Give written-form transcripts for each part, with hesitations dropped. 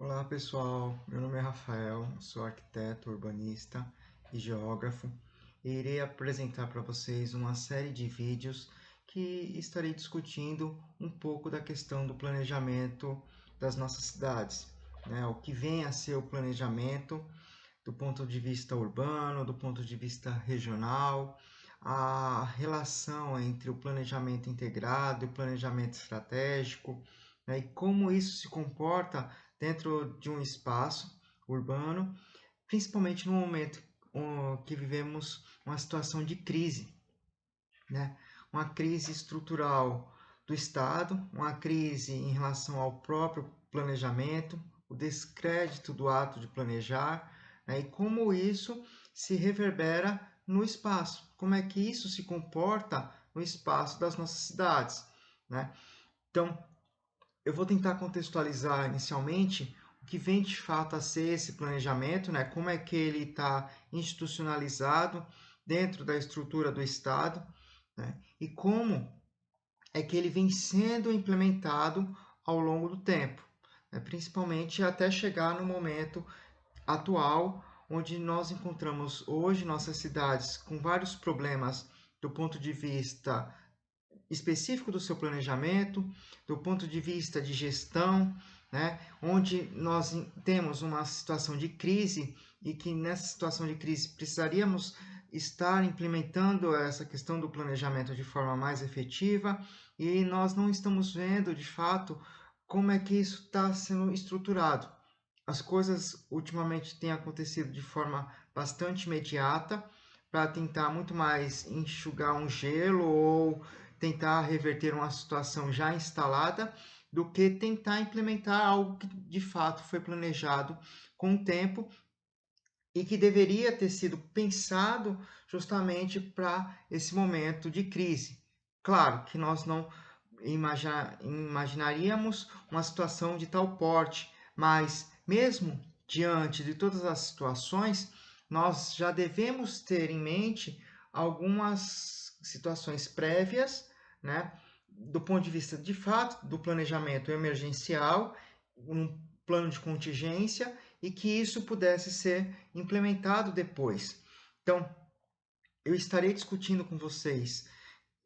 Olá pessoal, meu nome é Rafael, sou arquiteto, urbanista e geógrafo e irei apresentar para vocês uma série de vídeos que estarei discutindo um pouco da questão do planejamento das nossas cidades, né? O que vem a ser o planejamento do ponto de vista urbano, do ponto de vista regional, a relação entre o planejamento integrado e o planejamento estratégico, né, e como isso se comporta dentro de um espaço urbano, principalmente no momento que vivemos uma situação de crise, né? Uma crise estrutural do Estado, uma crise em relação ao próprio planejamento, o descrédito do ato de planejar, né? E como isso se reverbera no espaço, como é que isso se comporta no espaço das nossas cidades, né? Então, eu vou tentar contextualizar inicialmente o que vem de fato a ser esse planejamento, né? Como é que ele está institucionalizado dentro da estrutura do Estado, né? E como é que ele vem sendo implementado ao longo do tempo, né? Principalmente até chegar no momento atual, onde nós encontramos hoje nossas cidades com vários problemas do ponto de vista específico do seu planejamento, do ponto de vista de gestão, né? Onde nós temos uma situação de crise e que nessa situação de crise precisaríamos estar implementando essa questão do planejamento de forma mais efetiva e nós não estamos vendo de fato como é que isso está sendo estruturado. As coisas ultimamente têm acontecido de forma bastante imediata para tentar muito mais enxugar um gelo ou tentar reverter uma situação já instalada do que tentar implementar algo que de fato foi planejado com o tempo e que deveria ter sido pensado justamente para esse momento de crise. Claro que nós não imaginaríamos uma situação de tal porte, mas mesmo diante de todas as situações, nós já devemos ter em mente algumas situações prévias, né, do ponto de vista de fato do planejamento emergencial, um plano de contingência e que isso pudesse ser implementado depois. Então, eu estarei discutindo com vocês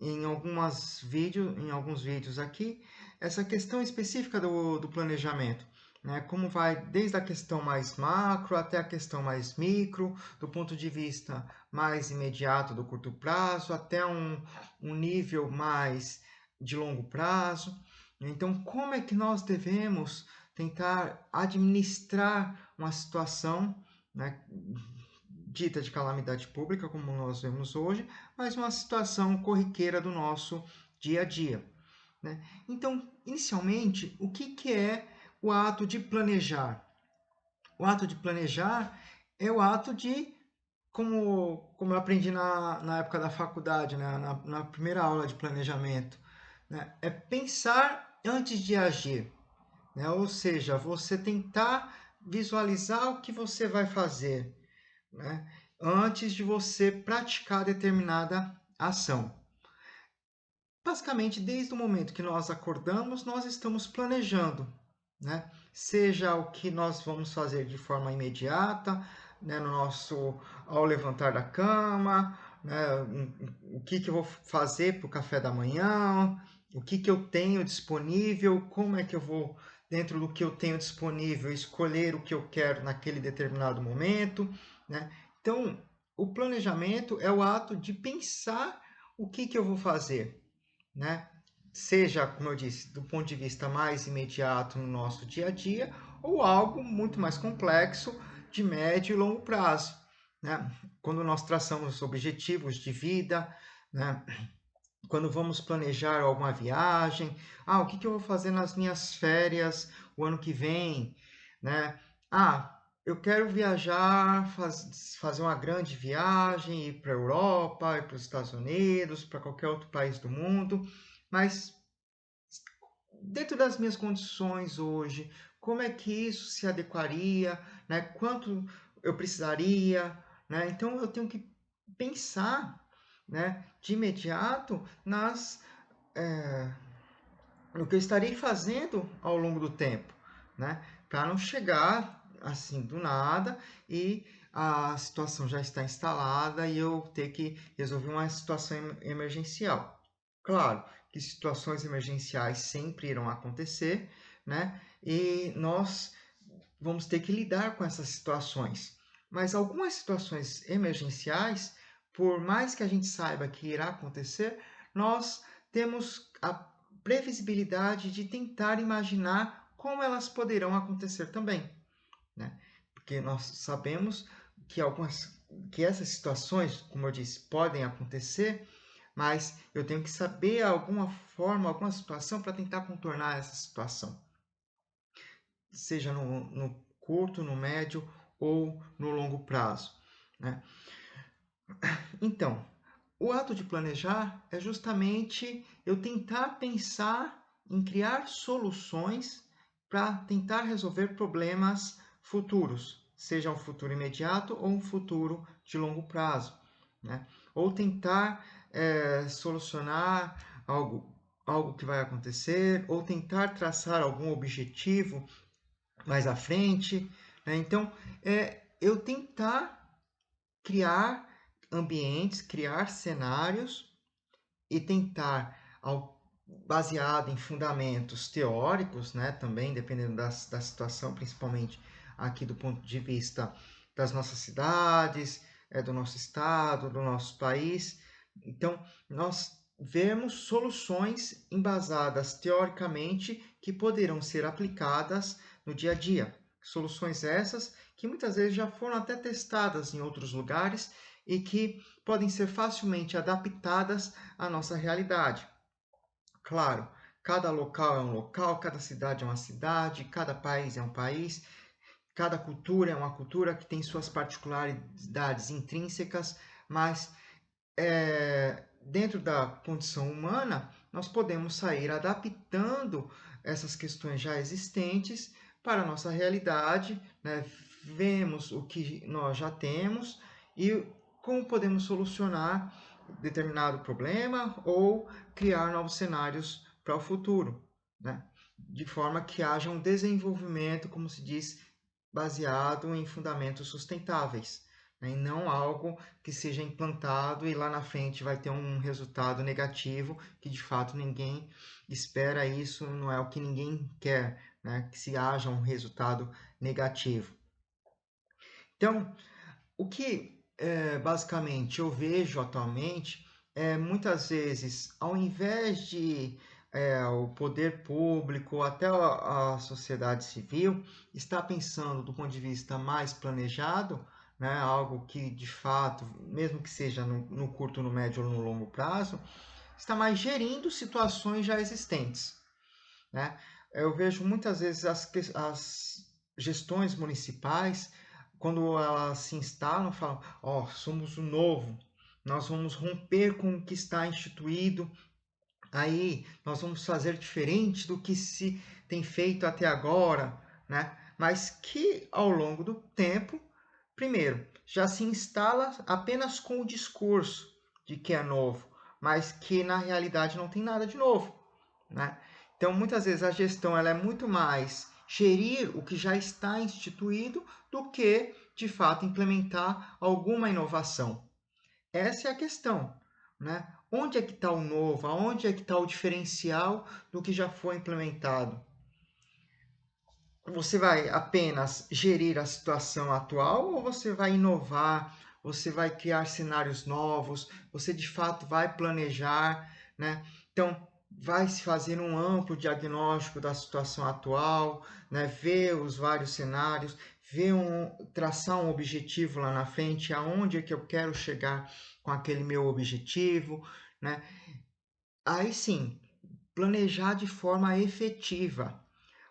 em alguns vídeos aqui, essa questão específica do planejamento, né? Como vai desde a questão mais macro até a questão mais micro, do ponto de vista mais imediato do curto prazo, até um nível mais de longo prazo. Então, como é que nós devemos tentar administrar uma situação, né, dita de calamidade pública, como nós vemos hoje, mas uma situação corriqueira do nosso dia a dia, né? Então, inicialmente, o que é o ato de planejar? O ato de planejar é o ato de, como eu aprendi na época da faculdade, né? Na primeira aula de planejamento, né? É pensar antes de agir, né? Ou seja, você tentar visualizar o que você vai fazer, né, antes de você praticar determinada ação. Basicamente, desde o momento que nós acordamos, nós estamos planejando, né? Seja o que nós vamos fazer de forma imediata, né, no nosso ao levantar da cama, né, o que eu vou fazer para o café da manhã, o que eu tenho disponível, como é que eu vou, dentro do que eu tenho disponível, escolher o que eu quero naquele determinado momento, né? Então, o planejamento é o ato de pensar o que eu vou fazer, né? Seja, como eu disse, do ponto de vista mais imediato no nosso dia a dia, ou algo muito mais complexo de médio e longo prazo, né? Quando nós traçamos objetivos de vida, né? Quando vamos planejar alguma viagem, o que eu vou fazer nas minhas férias o ano que vem, né? Eu quero viajar, fazer uma grande viagem, ir para a Europa, ir para os Estados Unidos, para qualquer outro país do mundo, mas dentro das minhas condições hoje, como é que isso se adequaria, né? Quanto eu precisaria, né? Então eu tenho que pensar, né, de imediato no que eu estarei fazendo ao longo do tempo, né? para não chegar assim do nada e a situação já está instalada e eu ter que resolver uma situação emergencial. Claro que situações emergenciais sempre irão acontecer, né? E nós vamos ter que lidar com essas situações. Mas algumas situações emergenciais, por mais que a gente saiba que irá acontecer, nós temos a previsibilidade de tentar imaginar como elas poderão acontecer também, né? Porque nós sabemos que essas situações, como eu disse, podem acontecer, mas eu tenho que saber alguma forma, alguma situação para tentar contornar essa situação, seja no curto, no médio ou no longo prazo, né? Então, o ato de planejar é justamente eu tentar pensar em criar soluções para tentar resolver problemas futuros, seja um futuro imediato ou um futuro de longo prazo, né? Ou tentar solucionar algo que vai acontecer, ou tentar traçar algum objetivo mais à frente, né? Então, eu tentar criar ambientes, criar cenários e tentar, baseado em fundamentos teóricos, né, também dependendo da situação, principalmente aqui do ponto de vista das nossas cidades, do nosso estado, do nosso país. Então, nós vemos soluções embasadas teoricamente que poderão ser aplicadas no dia a dia. Soluções essas que muitas vezes já foram até testadas em outros lugares e que podem ser facilmente adaptadas à nossa realidade. Claro, cada local é um local, cada cidade é uma cidade, cada país é um país, cada cultura é uma cultura que tem suas particularidades intrínsecas, mas dentro da condição humana, nós podemos sair adaptando essas questões já existentes para a nossa realidade, né? Vemos o que nós já temos e como podemos solucionar determinado problema ou criar novos cenários para o futuro, né? De forma que haja um desenvolvimento, como se diz, baseado em fundamentos sustentáveis, né? E não algo que seja implantado e lá na frente vai ter um resultado negativo, que de fato ninguém espera isso, não é o que ninguém quer, né? Que se haja um resultado negativo. Então, o que basicamente eu vejo atualmente é muitas vezes, ao invés de o poder público, até a sociedade civil, está pensando do ponto de vista mais planejado, né, algo que de fato, mesmo que seja no curto, no médio ou no longo prazo, está mais gerindo situações já existentes, né? Eu vejo muitas vezes as gestões municipais, quando elas se instalam, falam: ó, oh, somos o novo, nós vamos romper com o que está instituído, aí nós vamos fazer diferente do que se tem feito até agora, né? Mas que ao longo do tempo, primeiro, já se instala apenas com o discurso de que é novo, mas que na realidade não tem nada de novo, né? Então, muitas vezes a gestão ela é muito mais gerir o que já está instituído do que, de fato, implementar alguma inovação. Essa é a questão, né? Onde é que está o novo? Onde é que está o diferencial do que já foi implementado? Você vai apenas gerir a situação atual ou você vai inovar? Você vai criar cenários novos? Você de fato vai planejar, né? Então, vai se fazer um amplo diagnóstico da situação atual, né? Ver os vários cenários, traçar um objetivo lá na frente, aonde é que eu quero chegar com aquele meu objetivo, né? Aí sim, planejar de forma efetiva.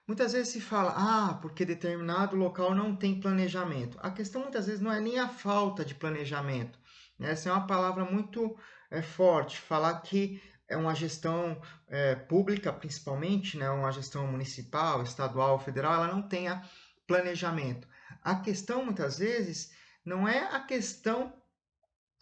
Muitas vezes se fala, porque determinado local não tem planejamento. A questão muitas vezes não é nem a falta de planejamento, né? Essa é uma palavra muito forte, falar que é uma gestão pública, principalmente, né? Uma gestão municipal, estadual, federal, ela não tenha planejamento. A questão muitas vezes não é a questão,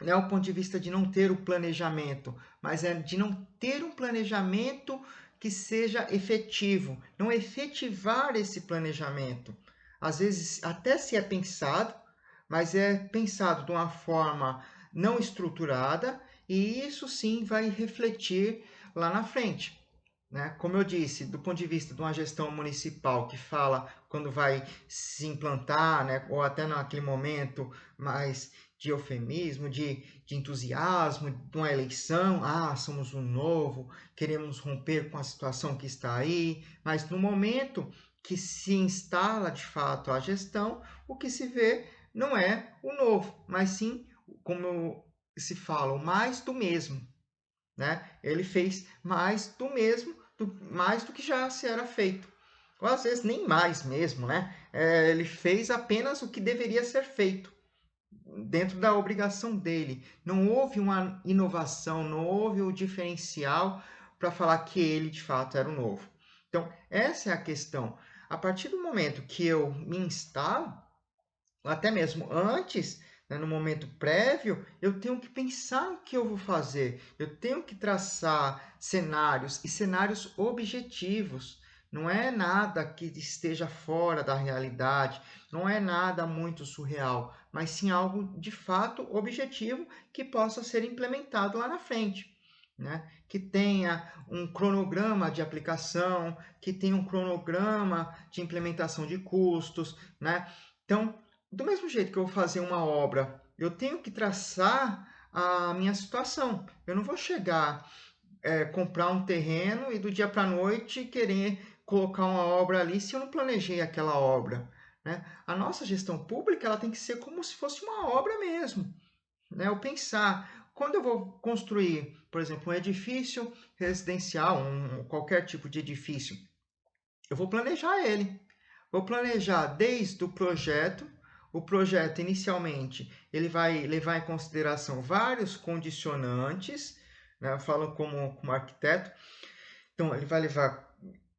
né, o ponto de vista de não ter o planejamento, mas é de não ter um planejamento que seja efetivo, não efetivar esse planejamento. Às vezes, até se é pensado, mas é pensado de uma forma não estruturada, e isso sim vai refletir lá na frente. Né? Como eu disse, do ponto de vista de uma gestão municipal que fala quando vai se implantar, né? Ou até naquele momento mais de eufemismo, de entusiasmo, de uma eleição, somos um novo, queremos romper com a situação que está aí, mas no momento que se instala de fato a gestão, o que se vê não é o novo, mas sim, como se fala, o mais do mesmo. Né? Ele fez mais do mesmo, mais do que já se era feito. Ou às vezes nem mais mesmo, né? Ele fez apenas o que deveria ser feito, dentro da obrigação dele. Não houve uma inovação, não houve o diferencial para falar que ele de fato era o novo. Então, essa é a questão. A partir do momento que eu me instalo, até mesmo antes, né, no momento prévio, eu tenho que pensar o que eu vou fazer, eu tenho que traçar cenários e cenários objetivos. Não é nada que esteja fora da realidade, não é nada muito surreal, mas sim algo de fato objetivo que possa ser implementado lá na frente. Né? Que tenha um cronograma de aplicação, que tenha um cronograma de implementação de custos. Né? Então, do mesmo jeito que eu vou fazer uma obra, eu tenho que traçar a minha situação. Eu não vou chegar, comprar um terreno e do dia para a noite querer colocar uma obra ali se eu não planejei aquela obra. Né? A nossa gestão pública ela tem que ser como se fosse uma obra mesmo. Né? Eu pensar, quando eu vou construir, por exemplo, um edifício residencial, qualquer tipo de edifício, eu vou planejar ele. Vou planejar desde o projeto. O projeto, inicialmente, ele vai levar em consideração vários condicionantes, né? Eu falo como arquiteto. Então, ele vai levar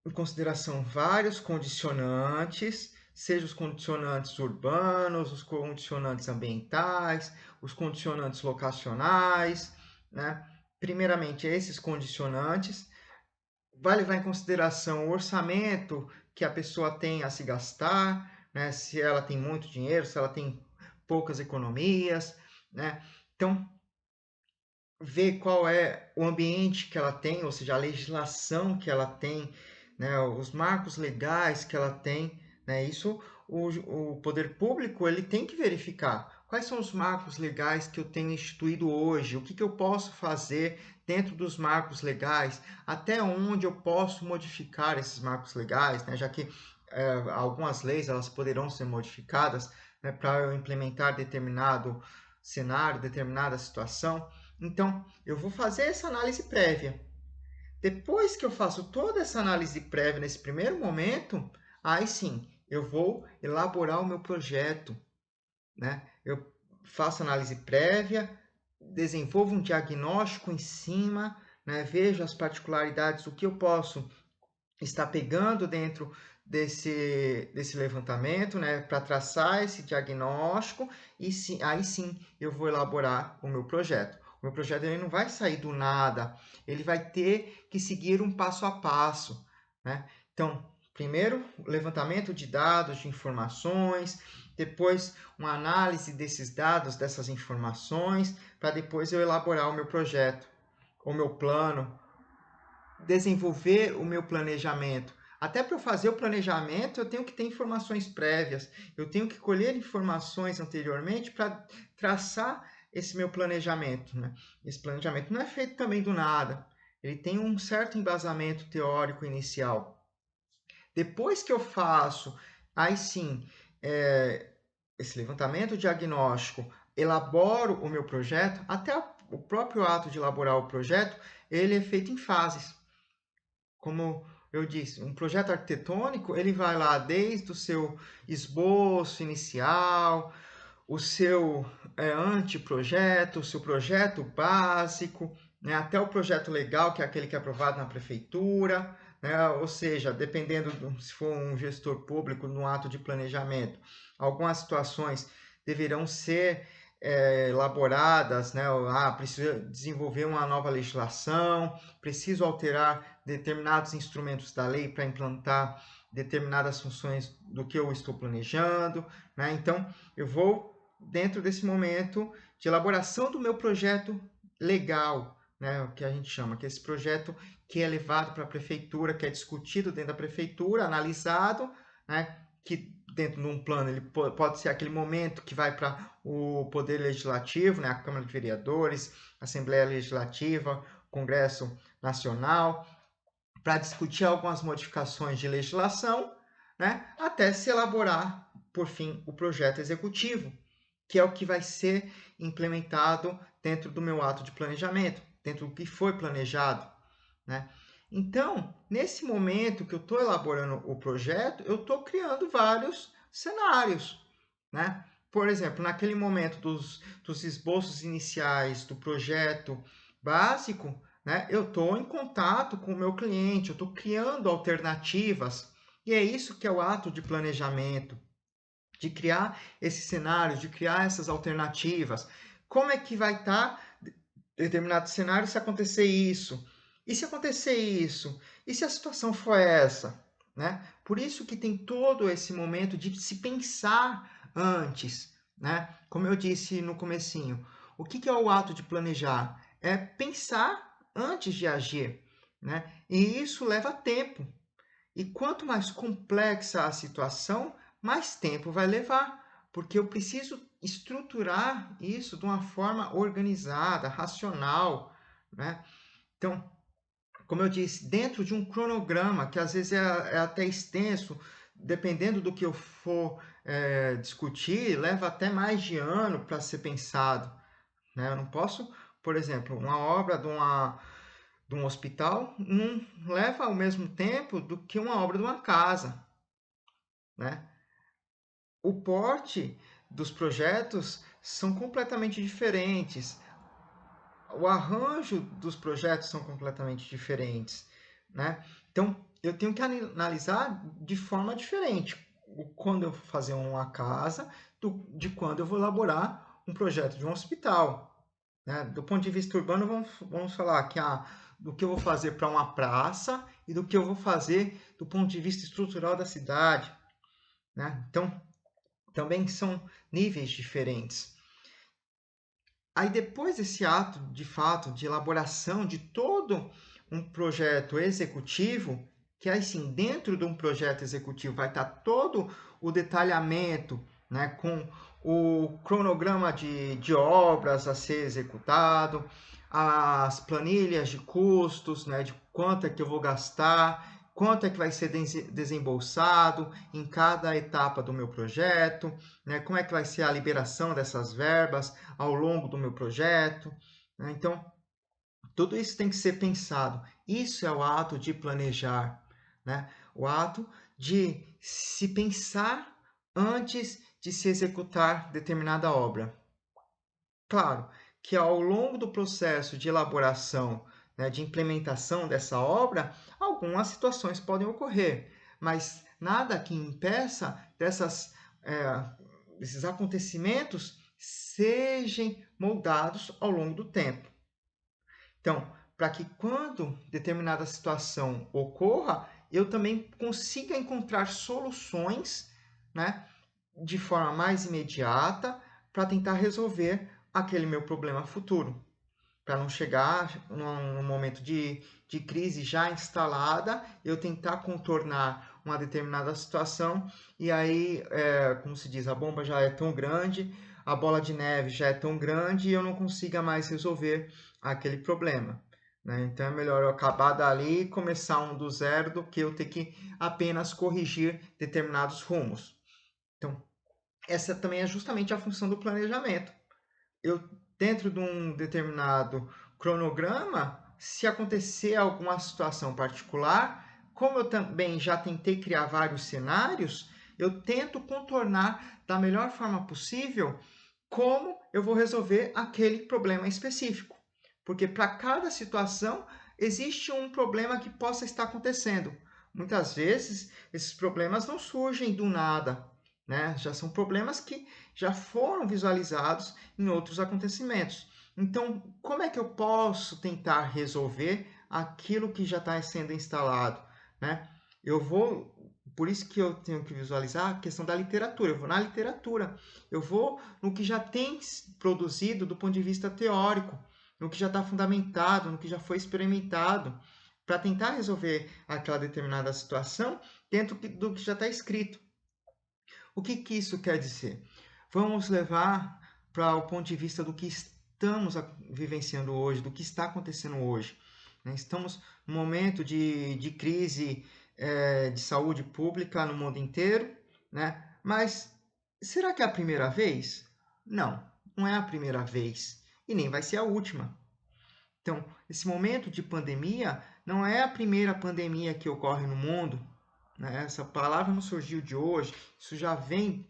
em consideração vários condicionantes, seja os condicionantes urbanos, os condicionantes ambientais, os condicionantes locacionais, né? Primeiramente, esses condicionantes vai levar em consideração o orçamento que a pessoa tem a se gastar, né? Se ela tem muito dinheiro, se ela tem poucas economias, né? Então, ver qual é o ambiente que ela tem, ou seja, a legislação que ela tem, né? Os marcos legais que ela tem, né? Isso o poder público ele tem que verificar. Quais são os marcos legais que eu tenho instituído hoje? O que eu posso fazer dentro dos marcos legais? Até onde eu posso modificar esses marcos legais, né? Já que algumas leis elas poderão ser modificadas, né, para eu implementar determinado cenário, determinada situação. Então, eu vou fazer essa análise prévia. Depois que eu faço toda essa análise prévia nesse primeiro momento, aí sim, eu vou elaborar o meu projeto, né? Eu faço análise prévia, desenvolvo um diagnóstico em cima, né? Vejo as particularidades, o que eu posso estar pegando dentro desse levantamento, né? Para traçar esse diagnóstico e aí sim eu vou elaborar o meu projeto. O meu projeto ele não vai sair do nada, ele vai ter que seguir um passo a passo, né? Então, primeiro, levantamento de dados, de informações, depois uma análise desses dados, dessas informações, para depois eu elaborar o meu projeto, o meu plano, desenvolver o meu planejamento. Até para eu fazer o planejamento, eu tenho que ter informações prévias, eu tenho que colher informações anteriormente para traçar esse meu planejamento. Né? Esse planejamento não é feito também do nada, ele tem um certo embasamento teórico inicial. Depois que eu faço, aí sim, esse levantamento diagnóstico, elaboro o meu projeto, até o próprio ato de elaborar o projeto, ele é feito em fases. Como eu disse, um projeto arquitetônico, ele vai lá desde o seu esboço inicial, o seu anteprojeto, o seu projeto básico, né, até o projeto legal, que é aquele que é aprovado na prefeitura, né, ou seja, dependendo se for um gestor público no ato de planejamento, algumas situações deverão ser elaboradas, né? Preciso desenvolver uma nova legislação, preciso alterar determinados instrumentos da lei para implantar determinadas funções do que eu estou planejando, né? Então, eu vou dentro desse momento de elaboração do meu projeto legal, né? O que a gente chama, que é esse projeto que é levado para a prefeitura, que é discutido dentro da prefeitura, analisado, né? Que dentro de um plano ele pode ser aquele momento que vai para o Poder Legislativo, né? A Câmara de Vereadores, Assembleia Legislativa, Congresso Nacional, para discutir algumas modificações de legislação, né? Até se elaborar, por fim, o projeto executivo, que é o que vai ser implementado dentro do meu ato de planejamento, dentro do que foi planejado, né? Então, nesse momento que eu estou elaborando o projeto, eu estou criando vários cenários, né? Por exemplo, naquele momento dos esboços iniciais do projeto básico, né? Eu estou em contato com o meu cliente, eu estou criando alternativas, e é isso que é o ato de planejamento, de criar esses cenários, de criar essas alternativas. Como é que vai estar determinado cenário se acontecer isso? E se acontecer isso? E se a situação for essa? Né? Por isso que tem todo esse momento de se pensar antes. Né? Como eu disse no comecinho, o que é o ato de planejar? É pensar antes de agir. Né? E isso leva tempo. E quanto mais complexa a situação, mais tempo vai levar, porque eu preciso estruturar isso de uma forma organizada, racional, né? Então, como eu disse, dentro de um cronograma, que às vezes é até extenso, dependendo do que eu for discutir, leva até mais de ano para ser pensado, né? Eu não posso, por exemplo, uma obra de um hospital não leva ao mesmo tempo do que uma obra de uma casa, né? O porte dos projetos são completamente diferentes. O arranjo dos projetos são completamente diferentes, né? Então, eu tenho que analisar de forma diferente quando eu vou fazer uma casa de quando eu vou elaborar um projeto de um hospital, né? Do ponto de vista urbano, vamos falar que do que eu vou fazer para uma praça e do que eu vou fazer do ponto de vista estrutural da cidade, né? Então, também são níveis diferentes. Aí depois desse ato, de fato, de elaboração de todo um projeto executivo, que aí sim, dentro de um projeto executivo vai estar todo o detalhamento, né, com o cronograma de obras a ser executado, as planilhas de custos, né, de quanto é que eu vou gastar, quanto é que vai ser desembolsado em cada etapa do meu projeto, né, como é que vai ser a liberação dessas verbas ao longo do meu projeto, né? Então, tudo isso tem que ser pensado. Isso é o ato de planejar, né? O ato de se pensar antes de se executar determinada obra. Claro que ao longo do processo de elaboração, né, de implementação dessa obra, algumas situações podem ocorrer, mas nada que impeça desses acontecimentos sejam moldados ao longo do tempo. Então, para que quando determinada situação ocorra, eu também consiga encontrar soluções, né, de forma mais imediata para tentar resolver aquele meu problema futuro, para não chegar num momento de crise já instalada, eu tentar contornar uma determinada situação e aí, como se diz, a bomba já é tão grande, a bola de neve já é tão grande e eu não consiga mais resolver aquele problema. Né? Então é melhor eu acabar dali e começar um do zero do que eu ter que apenas corrigir determinados rumos. Então, essa também é justamente a função do planejamento. Eu, dentro de um determinado cronograma, se acontecer alguma situação particular, como eu também já tentei criar vários cenários, eu tento contornar da melhor forma possível como eu vou resolver aquele problema específico. Porque para cada situação existe um problema que possa estar acontecendo. Muitas vezes esses problemas não surgem do nada, né? Já são problemas que já foram visualizados em outros acontecimentos. Então, como é que eu posso tentar resolver aquilo que já está sendo instalado, né? Por isso que eu tenho que visualizar a questão da literatura. Eu vou na literatura, eu vou no que já tem produzido do ponto de vista teórico, no que já está fundamentado, no que já foi experimentado, para tentar resolver aquela determinada situação dentro do que já está escrito. O que isso quer dizer? Vamos levar para o ponto de vista do que estamos vivenciando hoje, do que está acontecendo hoje. Estamos num momento de crise de saúde pública no mundo inteiro, né? Mas será que é a primeira vez? Não, não é a primeira vez e nem vai ser a última. Então, esse momento de pandemia não é a primeira pandemia que ocorre no mundo, né? Essa palavra não surgiu de hoje, isso já vem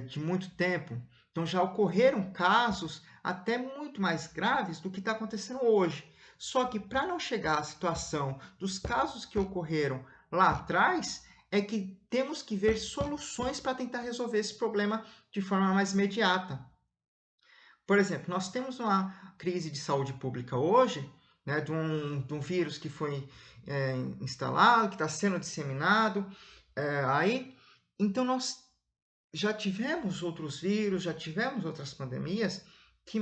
de muito tempo. Então, já ocorreram casos até muito mais graves do que está acontecendo hoje. Só que para não chegar à situação dos casos que ocorreram lá atrás, é que temos que ver soluções para tentar resolver esse problema de forma mais imediata. Por exemplo, nós temos uma crise de saúde pública hoje, né, de um vírus que foi instalado, que está sendo disseminado. Aí, então, nós já tivemos outros vírus, já tivemos outras pandemias que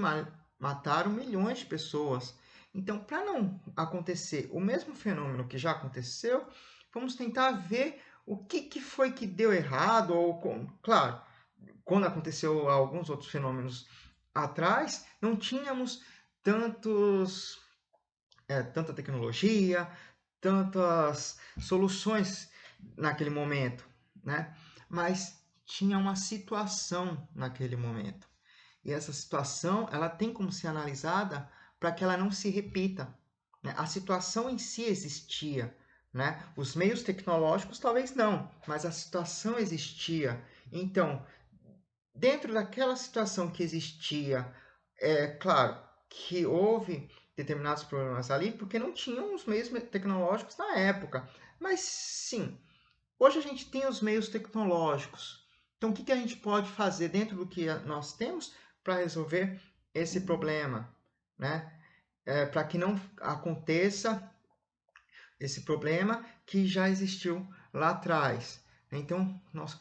mataram milhões de pessoas. Então, para não acontecer o mesmo fenômeno que já aconteceu, vamos tentar ver o que foi que deu errado, claro, quando aconteceu alguns outros fenômenos atrás, não tínhamos tanta tecnologia, tantas soluções naquele momento, né? Mas tinha uma situação naquele momento. E essa situação, ela tem como ser analisada para que ela não se repita, né? A situação em si existia, né? Os meios tecnológicos talvez não, mas a situação existia. Então, dentro daquela situação que existia, é claro que houve determinados problemas ali, porque não tinham os meios tecnológicos na época. Mas sim, hoje a gente tem os meios tecnológicos. Então, o que a gente pode fazer dentro do que nós temos para resolver esse problema, né? Para que não aconteça esse problema que já existiu lá atrás. Então, nós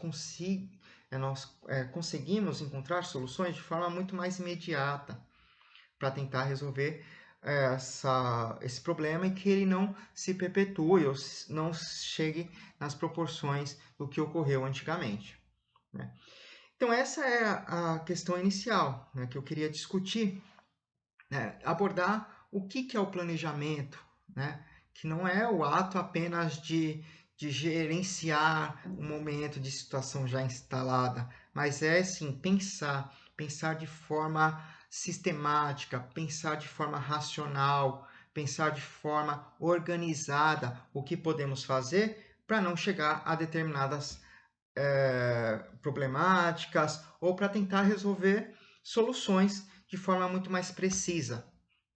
conseguimos encontrar soluções de forma muito mais imediata para tentar resolver esse problema e que ele não se perpetue ou não chegue nas proporções do que ocorreu antigamente, né? Então, essa é a questão inicial, né, que eu queria discutir, né, abordar o que é o planejamento, né, que não é o ato apenas de gerenciar um momento de situação já instalada, mas é sim pensar de forma sistemática, pensar de forma racional, pensar de forma organizada o que podemos fazer para não chegar a determinadas problemáticas ou para tentar resolver soluções de forma muito mais precisa,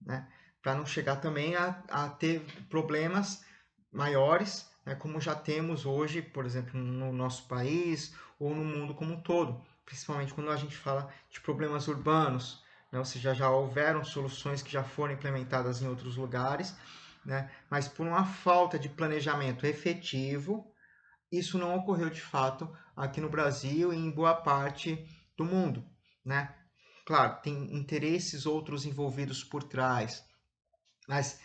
né? Para não chegar também a ter problemas maiores, né? Como já temos hoje, por exemplo, no nosso país ou no mundo como um todo, principalmente quando a gente fala de problemas urbanos, né? Ou seja, já houveram soluções que já foram implementadas em outros lugares, né? Mas por uma falta de planejamento efetivo, isso não ocorreu de fato aqui no Brasil e em boa parte do mundo, né? Claro, tem interesses outros envolvidos por trás, mas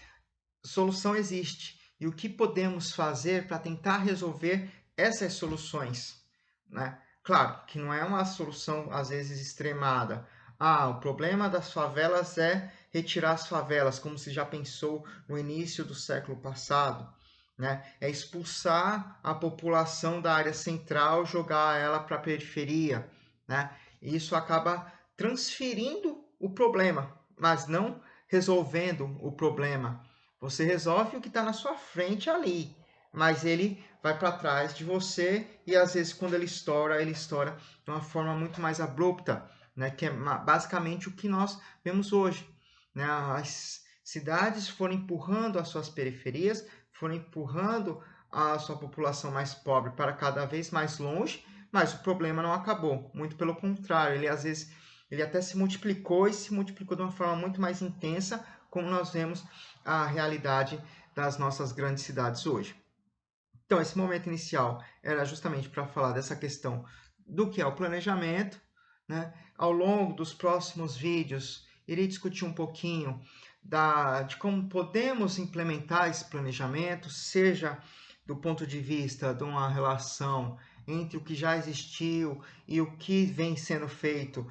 solução existe. E o que podemos fazer para tentar resolver essas soluções, né? Claro que não é uma solução às vezes extremada. Ah, o problema das favelas é retirar as favelas, como se já pensou no início do século passado, né? É expulsar a população da área central, jogar ela para a periferia, né? E isso acaba transferindo o problema, mas não resolvendo o problema. Você resolve o que está na sua frente ali, mas ele vai para trás de você e às vezes quando ele estoura de uma forma muito mais abrupta, né? Que é basicamente o que nós vemos hoje, né? As cidades foram empurrando as suas periferias, foram empurrando a sua população mais pobre para cada vez mais longe, mas o problema não acabou, muito pelo contrário, ele às vezes ele até se multiplicou e se multiplicou de uma forma muito mais intensa como nós vemos a realidade das nossas grandes cidades hoje. Então, esse momento inicial era justamente para falar dessa questão do que é o planejamento, né? Ao longo dos próximos vídeos, irei discutir um pouquinho de como podemos implementar esse planejamento, seja do ponto de vista de uma relação entre o que já existiu e o que vem sendo feito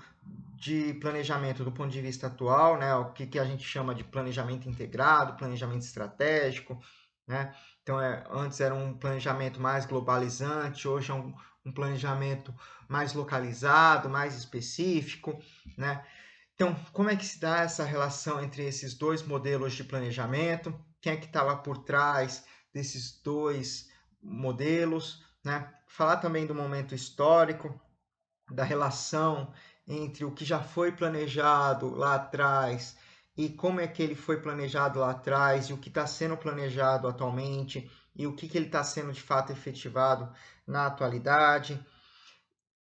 de planejamento do ponto de vista atual, né? O que a gente chama de planejamento integrado, planejamento estratégico, né? Então, antes era um planejamento mais globalizante, hoje é um planejamento mais localizado, mais específico, né? Então, como é que se dá essa relação entre esses dois modelos de planejamento? Quem é que estava por trás desses dois modelos, né? Falar também do momento histórico, da relação entre o que já foi planejado lá atrás e como é que ele foi planejado lá atrás e o que está sendo planejado atualmente e o que ele está sendo de fato efetivado na atualidade,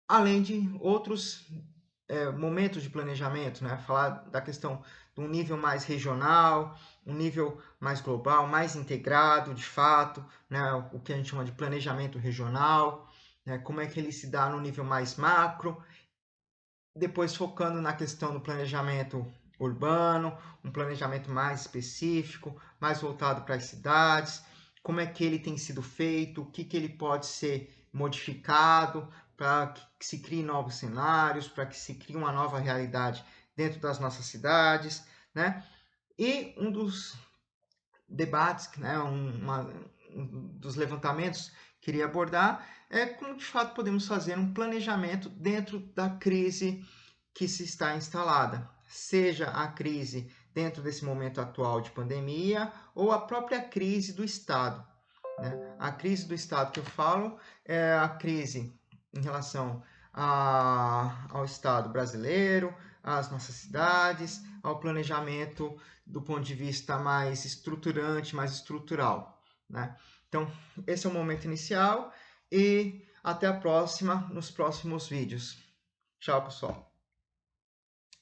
além de outros momentos de planejamento, né? Falar da questão de um nível mais regional, um nível mais global, mais integrado, de fato, né? O que a gente chama de planejamento regional, né? Como é que ele se dá no nível mais macro, depois focando na questão do planejamento urbano, um planejamento mais específico, mais voltado para as cidades, como é que ele tem sido feito, o que ele pode ser modificado para que se crie novos cenários, para que se crie uma nova realidade dentro das nossas cidades, né? E um dos debates, né, um dos levantamentos que queria abordar é como de fato podemos fazer um planejamento dentro da crise que se está instalada, seja a crise dentro desse momento atual de pandemia ou a própria crise do Estado, né? A crise do Estado que eu falo é a crise em relação ao Estado brasileiro, às nossas cidades, ao planejamento do ponto de vista mais estruturante, mais estrutural, né? Então, esse é o momento inicial e até a próxima nos próximos vídeos. Tchau, pessoal.